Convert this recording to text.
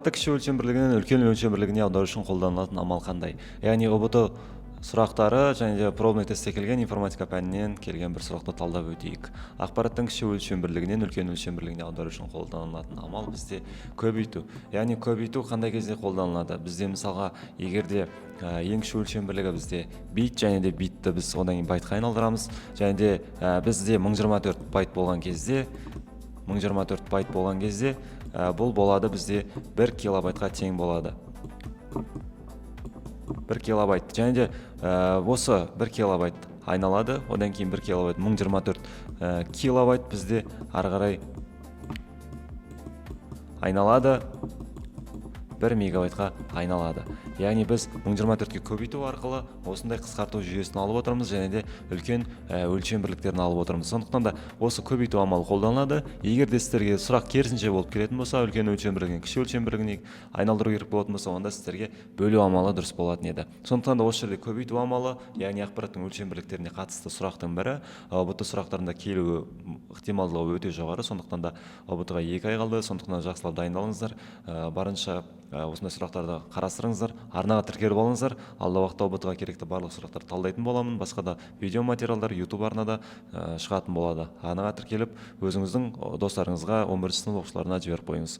Кіші өлшем бірлігінен үлкен өлшем бірлігіне аудару үшін қолданылатын амал қандай? Яғни ұбт сұрақтары және де пробный тестте келген информатика пәнінен келген бір сұрақты талдап өтейік. Ақпараттың кіші өлшем бірлігінен үлкен өлшем бірлігіне аудару үшін қолданылатын амал бізде көбейту. Яғни көбейту қандай кезде қолданылады? Бізде мысалға егерде ең кіші өлшем бірлігі бізде бит және де битті біз одан кейін байтқа айналдырамыз. Және де бізде 1024 байт болған кезде бұл болады бізде 1 килобайтқа тең болады. 1 килобайт. Және де осы 1 килобайт айналады. Одан кейін 1 килобайт 1024 килобайт бізде ары қарай айналады. 1 мегабайтқа айналады. Яғни біз 1024-ке көбейту арқылы осындай қысқарту жүйесін алып отырмыз және де үлкен өлшем бірліктерін алып отырмыз. Сондықтан да осы көбейту амалы қолданылады. Егер де сіздерге сұрақ керісінше болып келетін болса, үлкен өлшем бірлігінен кіші өлшем бірлігіне айналдыру керек болатын болса, онда сіздерге бөлу амалы дұрыс болатын еді. Сондықтан да осы жерде көбейту амалы, яғни ақпараттың өлшем бірліктеріне қатысты сұрақтың бірі, ұбт сұрақтарында келуі ықтималдығы өте жоғары. Сондықтан да ұбт-ға 2 ай қалды. Сондықтан жақсылап дайындалыңыздар. Барынша осындай сұрақтарды қарастырыңыздар, арнаға тіркеліп алыңыздар. Алда уақытта ұбт-ға керекті барлық сұрақтарды талдайтын боламын. Басқа да видео материалдар YouTube арнада шығатын болады. Арнаға тіркеліп өзіңіздің достарыңызға, 11 сынып оқушыларына жіберіп қойыңыз.